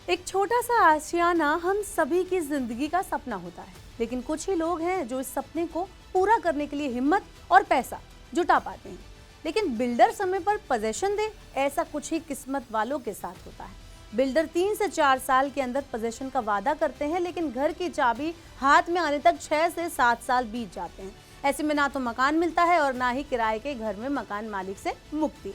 एक छोटा सा आशियाना हम सभी की जिंदगी का सपना होता है, लेकिन कुछ ही लोग हैं जो इस सपने को पूरा करने के लिए हिम्मत और पैसा जुटा पाते हैं। लेकिन बिल्डर समय पर पोजीशन दे, ऐसा कुछ ही किस्मत वालों के साथ होता है। बिल्डर 3 से 4 साल के अंदर पोजीशन का वादा करते हैं, लेकिन घर की चाबी हाथ में आने तक 6 से 7 साल बीत जाते हैं। ऐसे में ना तो मकान मिलता है और ना ही किराए के घर में मकान मालिक से मुक्ति।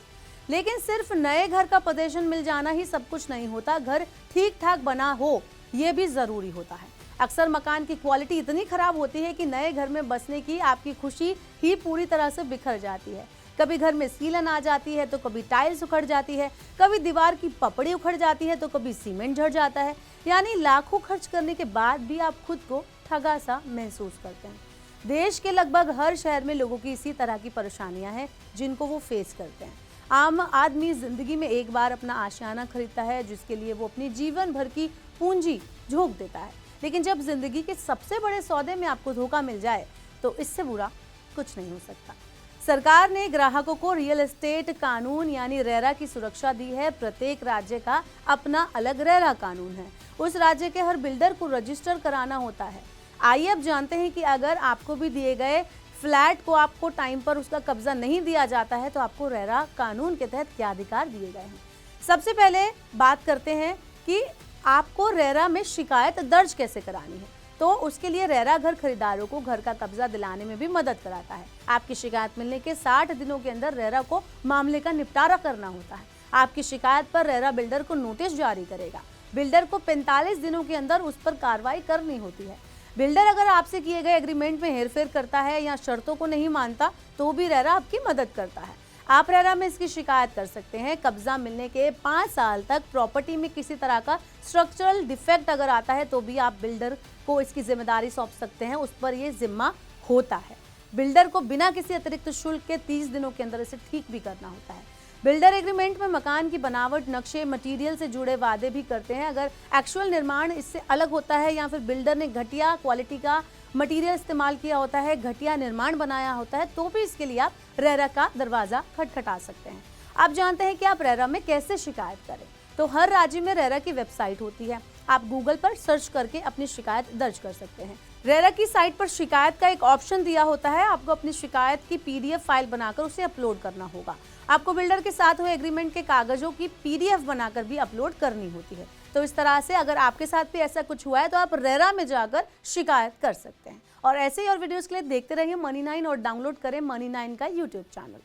लेकिन सिर्फ नए घर का पोजीशन मिल जाना ही सब कुछ नहीं होता, घर ठीक ठाक बना हो ये भी जरूरी होता है। अक्सर मकान की क्वालिटी इतनी खराब होती है कि नए घर में बसने की आपकी खुशी ही पूरी तरह से बिखर जाती है। कभी घर में सीलन आ जाती है तो कभी टाइल्स उखड़ जाती है, कभी दीवार की पपड़ी उखड़ जाती है तो कभी सीमेंट झड़ जाता है। यानी लाखों खर्च करने के बाद भी आप खुद को ठगा सा महसूस करते हैं। देश के लगभग हर शहर में लोगों की इसी तरह की परेशानियां हैं जिनको वो फेस करते हैं। आम आदमी जिंदगी में एक बार अपना आशियाना खरीदता है, जिसके लिए वो अपनी जीवन भर की पूंजी झोंक देता है। लेकिन जब जिंदगी के सबसे बड़े सौदे में आपको धोखा मिल जाए तो इससे बुरा कुछ नहीं हो सकता। सरकार ने ग्राहकों को रियल एस्टेट कानून यानी रेरा की सुरक्षा दी है। प्रत्येक राज्य का अपना अलग रेरा कानून है। उस राज्य के हर बिल्डर को रजिस्टर कराना होता है। आइए अब जानते हैं कि अगर आपको भी दिए गए फ्लैट को आपको टाइम पर उसका कब्जा नहीं दिया जाता है तो आपको रेरा कानून के तहत क्या अधिकार दिए गए हैं। सबसे पहले बात करते हैं कि आपको रेरा में शिकायत दर्ज कैसे करानी है। तो उसके लिए रेरा घर खरीदारों को घर का कब्जा दिलाने में भी मदद कराता है। आपकी शिकायत मिलने के 60 दिनों के अंदर रेरा को मामले का निपटारा करना होता है। आपकी शिकायत पर रेरा बिल्डर को नोटिस जारी करेगा। बिल्डर को 45 दिनों के अंदर उस पर कार्रवाई करनी होती है। बिल्डर अगर आपसे किए गए एग्रीमेंट में हेरफेर करता है या शर्तों को नहीं मानता तो भी रेरा आपकी मदद करता है। आप रेरा में इसकी शिकायत कर सकते हैं। कब्जा मिलने के 5 साल तक प्रॉपर्टी में किसी तरह का स्ट्रक्चरल डिफेक्ट अगर आता है तो भी आप बिल्डर को इसकी जिम्मेदारी सौंप सकते हैं, उस पर यह जिम्मा होता है। बिल्डर को बिना किसी अतिरिक्त शुल्क के 30 दिनों के अंदर इसे ठीक भी करना होता है। बिल्डर एग्रीमेंट में मकान की बनावट, नक्शे, मटेरियल से जुड़े वादे भी करते हैं। अगर एक्चुअल निर्माण इससे अलग होता है या फिर बिल्डर ने घटिया क्वालिटी का मटेरियल इस्तेमाल किया होता है, घटिया निर्माण बनाया होता है, तो भी इसके लिए आप रेरा का दरवाजा खटखटा सकते हैं। आप जानते हैं कि आप रेरा में कैसे शिकायत करें। तो हर राज्य में रेरा की वेबसाइट होती है। आप गूगल पर सर्च करके अपनी शिकायत दर्ज कर सकते हैं। रेरा की साइट पर शिकायत का एक ऑप्शन दिया होता है। आपको अपनी शिकायत की PDF फाइल बनाकर उसे अपलोड करना होगा। आपको बिल्डर के साथ हुए एग्रीमेंट के कागजों की PDF बनाकर भी अपलोड करनी होती है। तो इस तरह से अगर आपके साथ भी ऐसा कुछ हुआ है तो आप रेरा में जाकर शिकायत कर सकते हैं। और ऐसे ही और वीडियोस के लिए देखते रहिए Money9 और डाउनलोड करें Money9 का YouTube चैनल।